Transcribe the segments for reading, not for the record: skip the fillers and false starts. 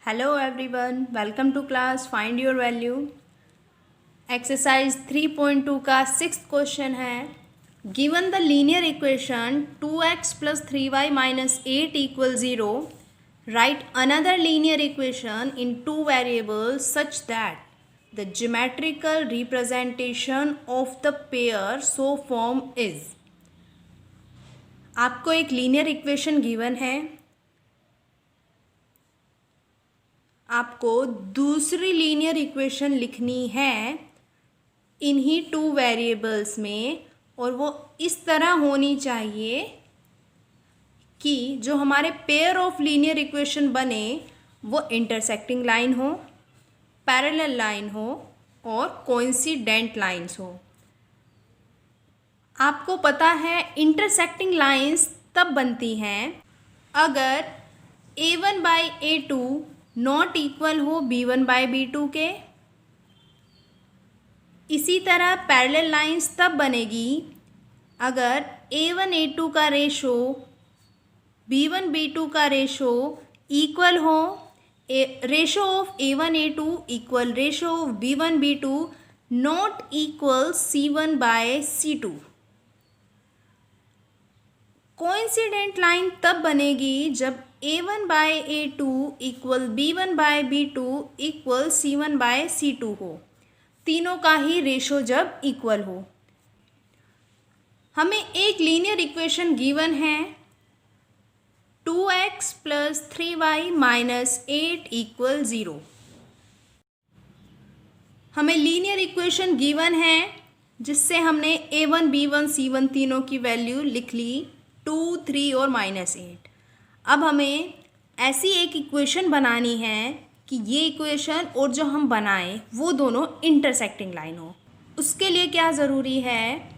Hello everyone, welcome to class Find Your Value. Exercise 3.2 का sixth question है given the linear equation 2x plus 3y minus 8 equal 0 right another linear equation in two variables such that the geometrical representation of the pair so form is. आपको एक linear equation given है, आपको दूसरी linear equation लिखनी है इन्हीं two variables में, और वो इस तरह होनी चाहिए कि जो हमारे पेयर ऑफ लीनियर इक्वेशन बने वो इंटरसेक्टिंग लाइन हो, पैरेलल लाइन हो और कोइंसिडेंट लाइंस हो। आपको पता है इंटरसेक्टिंग लाइंस तब बनती हैं अगर a1 by a2 not equal हो b1 बाई b2 के। इसी तरह पैरेलल लाइंस तब बनेगी अगर a1 a2 का रेशो b1 b2 का रेशो इक्वल हो, ratio of a1 a2 equal ratio of b1 b2 not equal c1 by c2। Coincident line तब बनेगी जब a1 by a2 equal b1 by b2 equal c1 by c2 हो, तीनों का ही ratio जब equal हो। हमें एक लीनियर इक्वेशन गिवन है 2x plus 3y minus 8 equal 0। हमें लीनियर इक्वेशन गिवन है जिससे हमने a1 b1 c1 तीनों की वैल्यू लिख ली 2 3 और -8। अब हमें ऐसी एक इक्वेशन बनानी है कि ये इक्वेशन और जो हम बनाएं वो दोनों इंटरसेक्टिंग लाइन हो। उसके लिए क्या ज़रूरी है,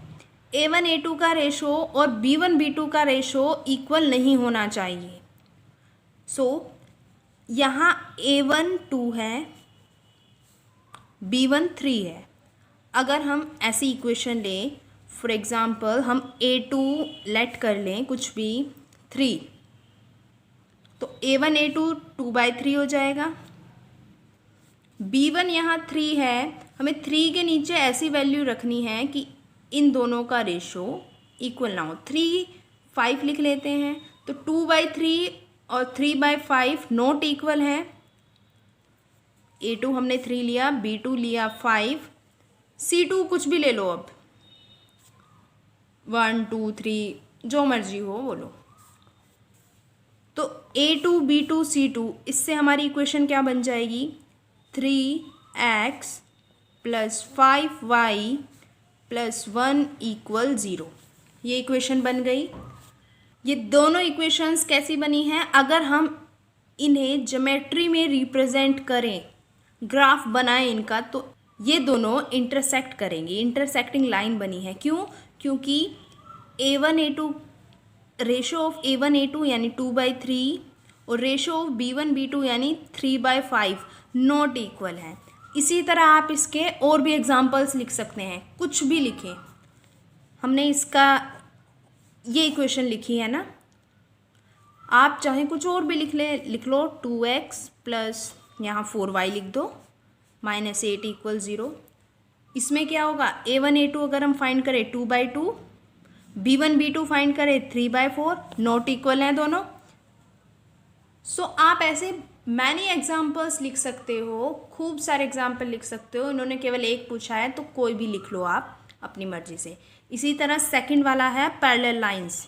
a1 a2 का रेशो और b1 b2 का रेशो इक्वल नहीं होना चाहिए। यहाँ a1 2 है, b1 3 है। अगर हम ऐसी इक्वेशन लें, फॉर एग्ज़ाम्पल हम a2 लेट कर लें कुछ भी 3, तो a1 a2 2/3 हो जाएगा। b1 यहाँ 3 है, हमें 3 के नीचे ऐसी वैल्यू रखनी है कि इन दोनों का रेशो इक्वल ना हो। 3 5 लिख लेते हैं, तो 2/3 और 3/5 नॉट इक्वल है। a2 हमने 3 लिया, b2 लिया 5, c2 कुछ भी ले लो, अब 1 2 3 जो मर्जी हो वो लो। तो a2 b2 c2, इससे हमारी इक्वेशन क्या बन जाएगी 3x plus 5y plus 1 equal 0। ये इक्वेशन बन गई। ये दोनों इक्वेशंस कैसी बनी हैं, अगर हम इन्हें ज्योमेट्री में रिप्रेजेंट करें, ग्राफ बनाएं इनका, तो ये दोनों इंटरसेक्ट करेंगे, इंटरसेक्टिंग लाइन बनी है। क्यों? क्योंकि a1 a2 ratio of a1 a2 यानी 2/3 और रेशो ऑफ b1 b2 यानी 3/5 नॉट इक्वल है। इसी तरह आप इसके और भी एग्जांपल्स लिख सकते हैं, कुछ भी लिखें। हमने इसका ये इक्वेशन लिखी है ना, आप चाहे कुछ और भी लिख लो 2x प्लस यहाँ 4y लिख दो -8 इक्वल 0। इसमें क्या होगा, a1 a2 अगर हम फाइंड करें 2/2, b1 b2 फाइंड करें 3/4, नॉट इक्वल हैं दोनों। आप ऐसे मैनी एग्जाम्पल्स लिख सकते हो, खूब सारे एग्जाम्पल लिख सकते हो। इन्होंने केवल एक पूछा है तो कोई भी लिख लो आप अपनी मर्जी से। इसी तरह सेकंड वाला है पैरेलल लाइंस।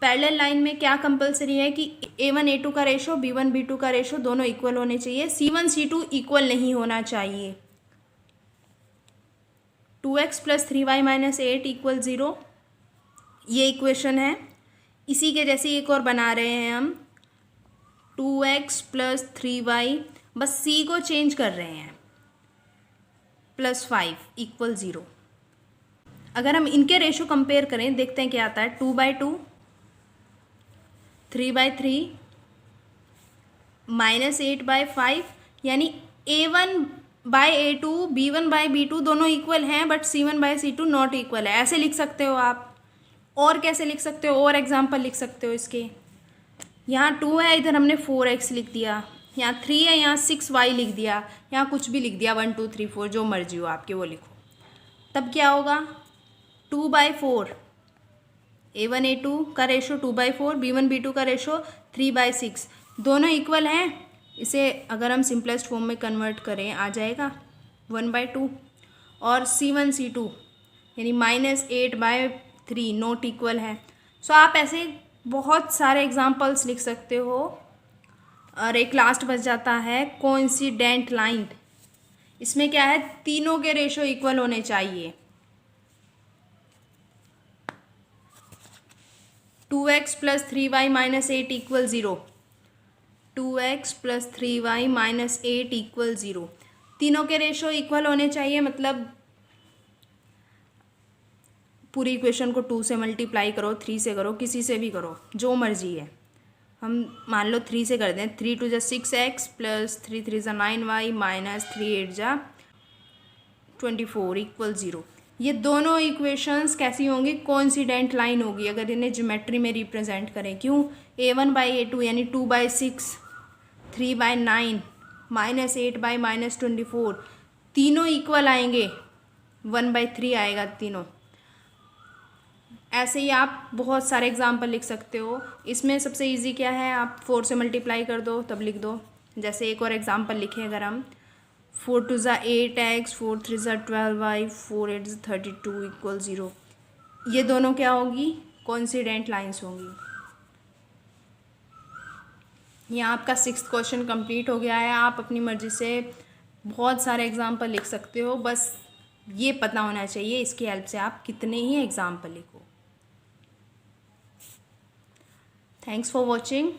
पैरेलल लाइन में क्या कंपलसरी है कि a1 a2 का रेशो b1 b2 का रेशो दोनों इक्वल होने चाहिए, c1 c2 इक्वल नहीं होना चाहिए। 2x plus 3y minus 8 equal 0, ये इक्वेशन है। इसी के जैसे एक और बना रहे हैं हम 2x प्लस 3y, बस c को चेंज कर रहे हैं, प्लस 5 इक्वल 0। अगर हम इनके रेशो कंपेयर करें, देखते हैं क्या आता है, 2/2 3/3 -8/5, यानी a1 by a2 b1 by b2 दोनों इक्वल हैं, but c1 by c2 not equal है। ऐसे लिख सकते हो आप। और कैसे लिख सकते हो, और एग्जाम्पल लिख सकते हो इसके। यहाँ 2 है, इधर हमने 4x लिख दिया, यहाँ 3 है, यहाँ 6y लिख दिया, यहाँ कुछ भी लिख दिया, 1 2 3 4 जो मर्जी हो आपके वो लिखो। तब क्या होगा, 2/4, A1 A2 का रेशो 2/4, B1 B2 का रेशो 3/6, दोनों इक्वल हैं। इसे अगर हम सिंपलेस्ट फॉर्म में कन्वर्ट करें आ जाएगा 1/2। और C1 C2 यानी -8/3 नॉट इक्वल है। सो आप ऐसे बहुत सारे एग्जाम्पल्स लिख सकते हो। और एक लास्ट बच जाता है कोइंसिडेंट लाइन। इसमें क्या है, तीनों के रेशो इक्वल होने चाहिए। 2x + 3y - 8 = 0, 2x + 3y - 8 = 0, तीनों के रेशो इक्वल होने चाहिए। मतलब पूरी इक्वेशन को 2 से मल्टीप्लाई करो, 3 से करो, किसी से भी करो, जो मर्जी है। हम मान लो 3 से कर दें, 3 2 = 6x + 3 3 = 9y - 3 8 = 24 = 0। ये दोनों इक्वेशंस कैसी होंगी, कोइंसिडेंट लाइन होगी अगर इन्हें ज्योमेट्री में रिप्रेजेंट करें। क्यों, A1/A2 यानी 2/6, 3/9 -8 -24 तीनों इक्वल आएंगे, 1/3 आएगा तीनों। ऐसे ही आप बहुत सारे एग्जाम्पल लिख सकते हो। इसमें सबसे इजी क्या है, आप 4 से मल्टीप्लाई कर दो तब लिख दो। जैसे एक और एग्जाम्पल लिखें अगर हम, 4 2 = 8x, 4 3 = 12y, 4 8 = 32 = 0। ये दोनों क्या होगी, कोइंसिडेंट लाइंस होंगी। यहाँ आपका 6th क्वेश्चन कंप्लीट हो गया है। आप अपनी मर्ज़ी से बहुत सारे एग्जाम्पल लिख सकते हो, बस ये पता होना चाहिए इसकी हेल्प से आप कितने ही एग्जाम्पल लिखो। Thanks for watching.